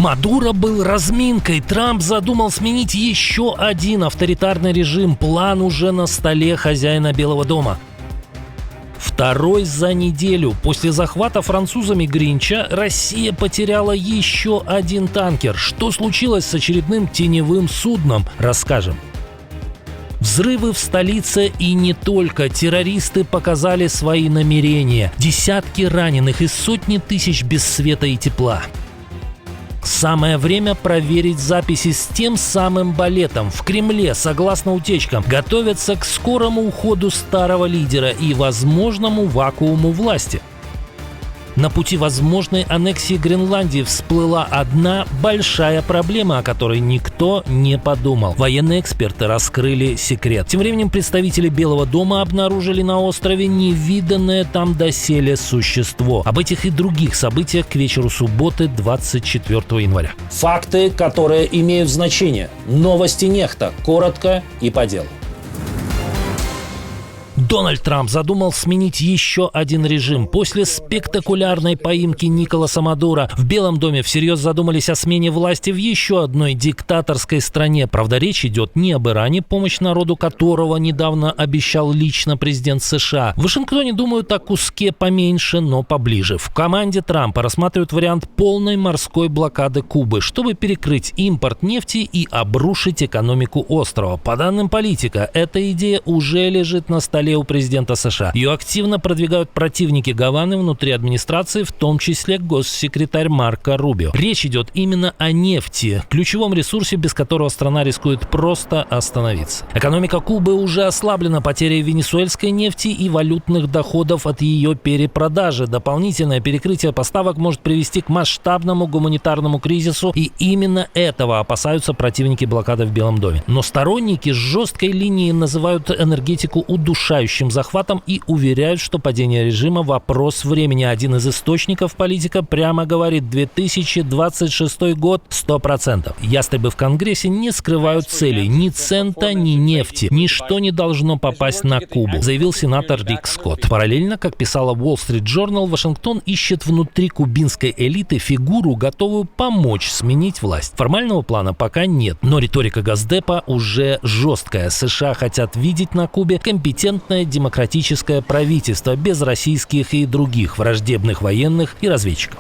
Мадуро был разминкой. Трамп задумал сменить еще один авторитарный режим. План уже на столе хозяина Белого дома. Второй за неделю. После захвата французами Гринча Россия потеряла еще один танкер. Что случилось с очередным теневым судном? Расскажем. Взрывы в столице и не только. Террористы показали свои намерения. Десятки раненых и сотни тысяч без света и тепла. Самое время проверить записи с тем самым балетом. В Кремле, согласно утечкам, готовятся к скорому уходу старого лидера и возможному вакууму власти. На пути возможной аннексии Гренландии всплыла одна большая проблема, о которой никто не подумал. Военные эксперты раскрыли секрет. Тем временем представители Белого дома обнаружили на острове невиданное там доселе существо. Об этих и других событиях к вечеру субботы, 24 января. Факты, которые имеют значение. Новости Нехта. Коротко и по делу. Дональд Трамп задумал сменить еще один режим. После спектакулярной поимки Николаса Мадуро в Белом доме всерьез задумались о смене власти в еще одной диктаторской стране. Правда, речь идет не об Иране, помощь народу которого недавно обещал лично президент США. В Вашингтоне думают о куске поменьше, но поближе. В команде Трампа рассматривают вариант полной морской блокады Кубы, чтобы перекрыть импорт нефти и обрушить экономику острова. По данным Политика, эта идея уже лежит на столе у президента США. Ее активно продвигают противники Гаваны внутри администрации, в том числе госсекретарь Марко Рубио. Речь идет именно о нефти, ключевом ресурсе, без которого страна рискует просто остановиться. Экономика Кубы уже ослаблена потерей венесуэльской нефти и валютных доходов от ее перепродажи. Дополнительное перекрытие поставок может привести к масштабному гуманитарному кризису, и именно этого опасаются противники блокады в Белом доме. Но сторонники жесткой линии называют энергетику удушающей захватом и уверяют, что падение режима – вопрос времени. Один из источников Политика прямо говорит: 2026 год 100%. Ястребы в Конгрессе не скрывают целей. Ни цента, ни нефти. Ничто не должно попасть на Кубу, заявил сенатор Рик Скотт. Параллельно, как писала Wall Street Journal, Вашингтон ищет внутри кубинской элиты фигуру, готовую помочь сменить власть. Формального плана пока нет, но риторика Госдепа уже жесткая. США хотят видеть на Кубе компетентное демократическое правительство без российских и других враждебных военных и разведчиков.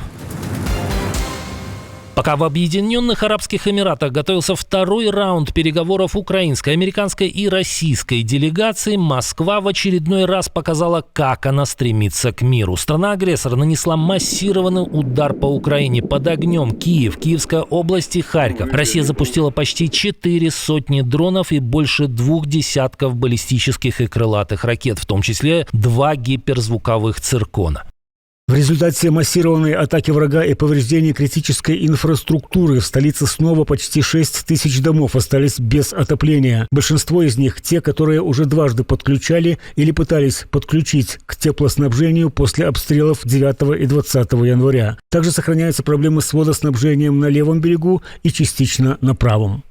Пока в Объединенных Арабских Эмиратах готовился второй раунд переговоров украинской, американской и российской делегаций, Москва в очередной раз показала, как она стремится к миру. Страна-агрессор нанесла массированный удар по Украине. Под огнем Киев, Киевская область и Харьков. Россия запустила почти 400 дронов и больше 20 баллистических и крылатых ракет, в том числе 2 гиперзвуковых циркона. В результате массированной атаки врага и повреждения критической инфраструктуры в столице снова почти 6 тысяч домов остались без отопления. Большинство из них – те, которые уже дважды подключали или пытались подключить к теплоснабжению после обстрелов 9 и 20 января. Также сохраняются проблемы с водоснабжением на левом берегу и частично на правом.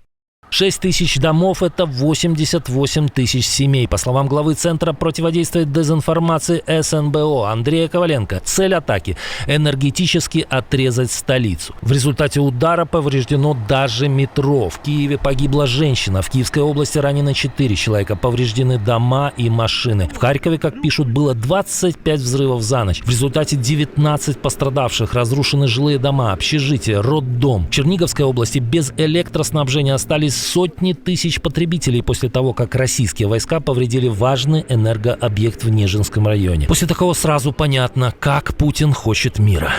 6 тысяч домов – это 88 тысяч семей. По словам главы Центра противодействия дезинформации СНБО Андрея Коваленко, цель атаки – энергетически отрезать столицу. В результате удара повреждено даже метро. В Киеве погибла женщина. В Киевской области ранено 4 человека. Повреждены дома и машины. В Харькове, как пишут, было 25 взрывов за ночь. В результате 19 пострадавших. Разрушены жилые дома, общежития, роддом. В Черниговской области без электроснабжения остались сотни тысяч потребителей после того, как российские войска повредили важный энергообъект в Нежинском районе. После такого сразу понятно, как Путин хочет мира.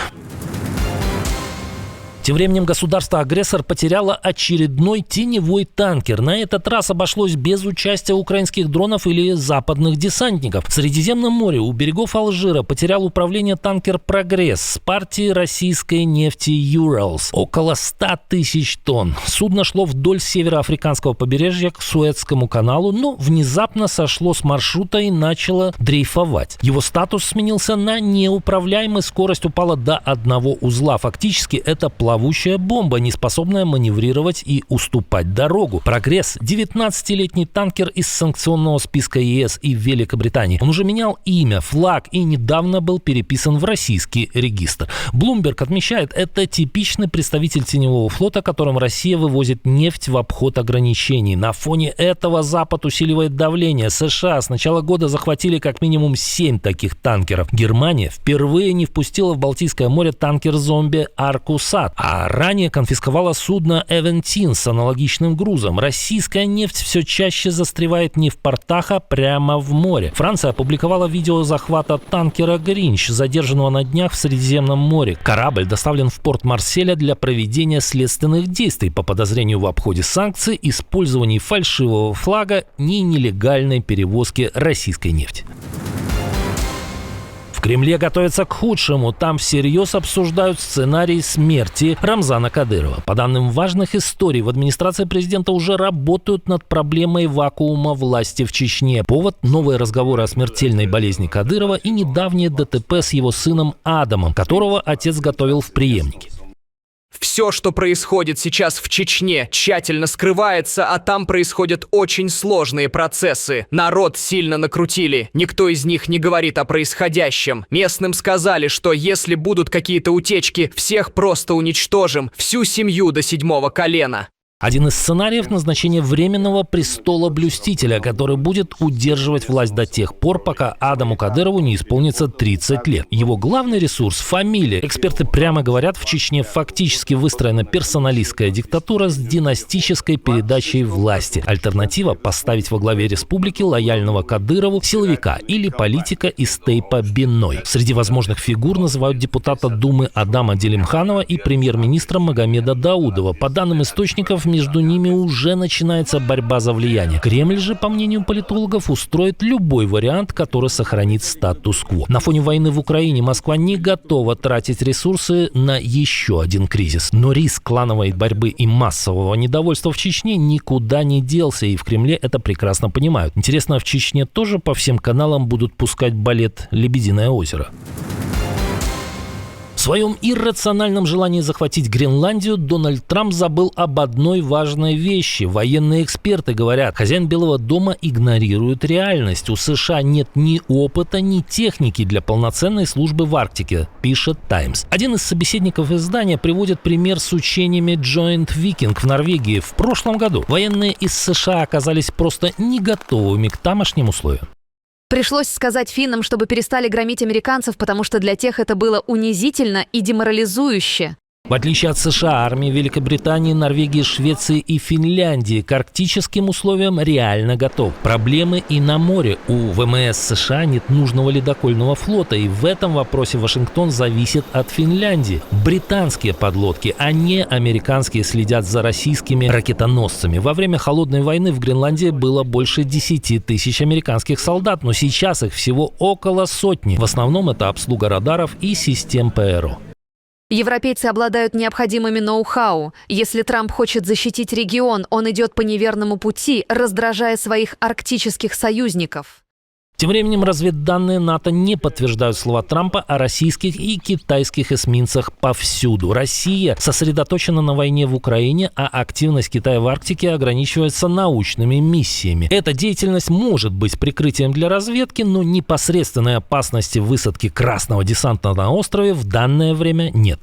Тем временем государство-агрессор потеряло очередной теневой танкер. На этот раз обошлось без участия украинских дронов или западных десантников. В Средиземном море у берегов Алжира потерял управление танкер «Прогресс» с партией российской нефти «Юралс». Около 100 тысяч тонн. Судно шло вдоль североафриканского побережья к Суэцкому каналу, но внезапно сошло с маршрута и начало дрейфовать. Его статус сменился на неуправляемый, скорость упала до 1 узла. Фактически это плавание плавучая бомба, не способная маневрировать и уступать дорогу. «Прогресс» — 19-летний танкер из санкционного списка ЕС и Великобритании. Он уже менял имя, флаг и недавно был переписан в российский регистр. Bloomberg отмечает, это типичный представитель теневого флота, которым Россия вывозит нефть в обход ограничений. На фоне этого Запад усиливает давление. США с начала года захватили как минимум 7 таких танкеров. Германия впервые не впустила в Балтийское море танкер-зомби «Аркусат», а ранее конфисковала судно «Эвентин» с аналогичным грузом. Российская нефть все чаще застревает не в портах, а прямо в море. Франция опубликовала видео захвата танкера «Гринч», задержанного на днях в Средиземном море. Корабль доставлен в порт Марселя для проведения следственных действий по подозрению в обходе санкций, использовании фальшивого флага и нелегальной перевозки российской нефти. В Кремле готовятся к худшему. Там всерьез обсуждают сценарий смерти Рамзана Кадырова. По данным важных историй, в администрации президента уже работают над проблемой вакуума власти в Чечне. Повод – новые разговоры о смертельной болезни Кадырова и недавнее ДТП с его сыном Адамом, которого отец готовил в преемнике. Все, что происходит сейчас в Чечне, тщательно скрывается, а там происходят очень сложные процессы. Народ сильно накрутили. Никто из них не говорит о происходящем. Местным сказали, что если будут какие-то утечки, всех просто уничтожим. Всю семью до 7-го колена. Один из сценариев – назначение временного престола-блюстителя, который будет удерживать власть до тех пор, пока Адаму Кадырову не исполнится 30 лет. Его главный ресурс – фамилия. Эксперты прямо говорят, в Чечне фактически выстроена персоналистская диктатура с династической передачей власти. Альтернатива – поставить во главе республики лояльного Кадырову силовика или политика из тейпа Биной. Среди возможных фигур называют депутата Думы Адама Делимханова и премьер-министра Магомеда Даудова. По данным источников, между ними уже начинается борьба за влияние. Кремль же, по мнению политологов, устроит любой вариант, который сохранит статус-кво. На фоне войны в Украине Москва не готова тратить ресурсы на еще один кризис. Но риск клановой борьбы и массового недовольства в Чечне никуда не делся, и в Кремле это прекрасно понимают. Интересно, в Чечне тоже по всем каналам будут пускать балет «Лебединое озеро». В своем иррациональном желании захватить Гренландию Дональд Трамп забыл об одной важной вещи. Военные эксперты говорят, хозяин Белого дома игнорирует реальность. У США нет ни опыта, ни техники для полноценной службы в Арктике, пишет Times. Один из собеседников издания приводит пример с учениями Joint Viking в Норвегии в прошлом году. Военные из США оказались просто не готовыми к тамошним условиям. Пришлось сказать финнам, чтобы перестали громить американцев, потому что для тех это было унизительно и деморализующе. В отличие от США, армии Великобритании, Норвегии, Швеции и Финляндии к арктическим условиям реально готов. Проблемы и на море. У ВМС США нет нужного ледокольного флота, и в этом вопросе Вашингтон зависит от Финляндии. Британские подлодки, а не американские, следят за российскими ракетоносцами. Во время Холодной войны в Гренландии было больше 10 тысяч американских солдат, но сейчас их всего около сотни. В основном это обслуга радаров и систем ПРО. Европейцы обладают необходимыми ноу-хау. Если Трамп хочет защитить регион, он идет по неверному пути, раздражая своих арктических союзников. Тем временем разведданные НАТО не подтверждают слова Трампа о российских и китайских эсминцах повсюду. Россия сосредоточена на войне в Украине, а активность Китая в Арктике ограничивается научными миссиями. Эта деятельность может быть прикрытием для разведки, но непосредственной опасности высадки красного десанта на острове в данное время нет.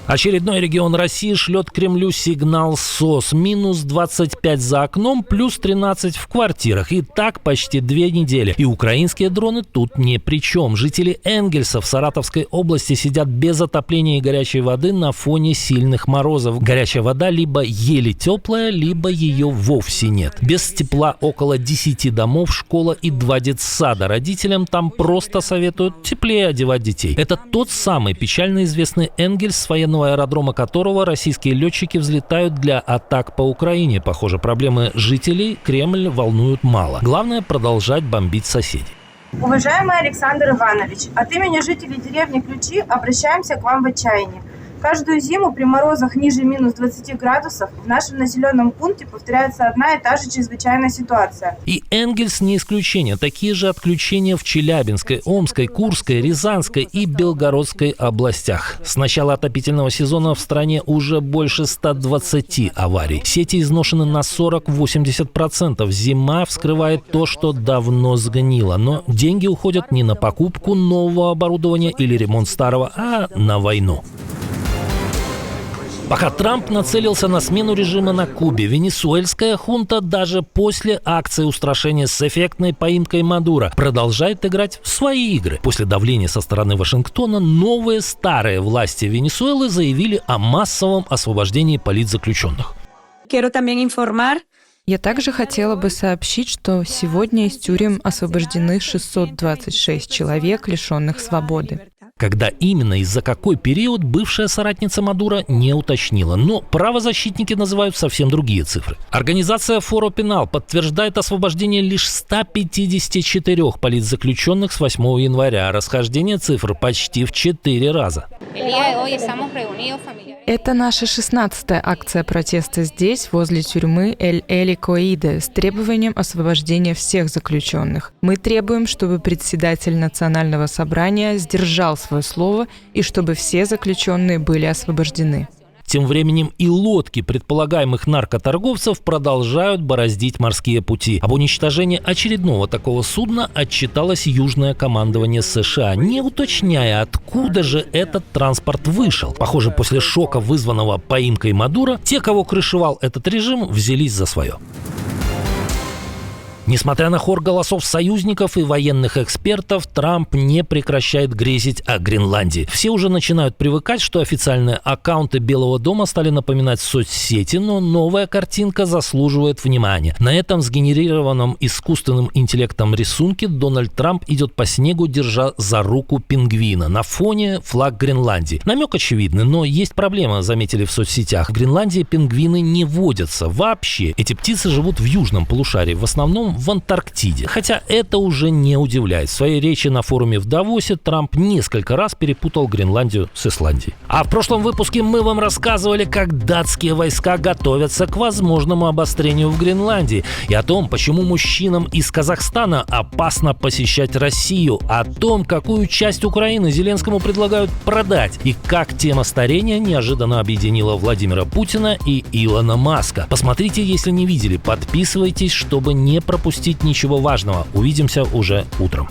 Очередной регион России шлет Кремлю сигнал СОС. Минус 25 за окном, плюс 13 в квартирах. И так почти 2 недели. И украинские дроны тут ни при чем. Жители Энгельса в Саратовской области сидят без отопления и горячей воды на фоне сильных морозов. Горячая вода либо еле теплая, либо ее вовсе нет. Без тепла около 10 домов, школа и 2 детсада. Родителям там просто советуют теплее одевать детей. Это тот самый печально известный Энгельс, с военного аэродрома которого российские летчики взлетают для атак по Украине. Похоже, проблемы жителей Кремль волнуют мало. Главное — продолжать бомбить соседей. Уважаемый Александр Иванович, от имени жителей деревни Ключи обращаемся к вам в отчаянии. Каждую зиму при морозах ниже минус 20 градусов в нашем населенном пункте повторяется одна и та же чрезвычайная ситуация. И Энгельс не исключение. Такие же отключения в Челябинской, Омской, Курской, Рязанской и Белгородской областях. С начала отопительного сезона в стране уже больше 120 аварий. Сети изношены на 40-80%. Зима вскрывает то, что давно сгнило. Но деньги уходят не на покупку нового оборудования или ремонт старого, а на войну. Пока Трамп нацелился на смену режима на Кубе, венесуэльская хунта даже после акции устрашения с эффектной поимкой Мадуро продолжает играть в свои игры. После давления со стороны Вашингтона новые старые власти Венесуэлы заявили о массовом освобождении политзаключенных. Я также хотела бы сообщить, что сегодня из тюрем освобождены 626 человек, лишенных свободы. Когда именно и за какой период, бывшая соратница Мадуро не уточнила. Но правозащитники называют совсем другие цифры. Организация Форо Пенал подтверждает освобождение лишь 154 политзаключенных с 8 января. Расхождение цифр почти в 4 раза. Это наша 16-я акция протеста здесь, возле тюрьмы Эль-Эликоиде, с требованием освобождения всех заключенных. Мы требуем, чтобы председатель Национального собрания сдержал свое слово и чтобы все заключенные были освобождены. Тем временем и лодки предполагаемых наркоторговцев продолжают бороздить морские пути. Об уничтожении очередного такого судна отчиталось Южное командование США, не уточняя, откуда же этот транспорт вышел. Похоже, после шока, вызванного поимкой Мадуро, те, кого крышевал этот режим, взялись за свое. Несмотря на хор голосов союзников и военных экспертов, Трамп не прекращает грезить о Гренландии. Все уже начинают привыкать, что официальные аккаунты Белого дома стали напоминать соцсети, но новая картинка заслуживает внимания. На этом сгенерированном искусственным интеллектом рисунке Дональд Трамп идет по снегу, держа за руку пингвина. На фоне флаг Гренландии. Намек очевидный, но есть проблема, заметили в соцсетях. В Гренландии пингвины не водятся вообще. Эти птицы живут в южном полушарии, в основном в Антарктиде. Хотя это уже не удивляет. В своей речи на форуме в Давосе Трамп несколько раз перепутал Гренландию с Исландией. А в прошлом выпуске мы вам рассказывали, как датские войска готовятся к возможному обострению в Гренландии. И о том, почему мужчинам из Казахстана опасно посещать Россию. О том, какую часть Украины Зеленскому предлагают продать. И как тема старения неожиданно объединила Владимира Путина и Илона Маска. Посмотрите, если не видели. Подписывайтесь, чтобы не пропустить ничего важного. Увидимся уже утром.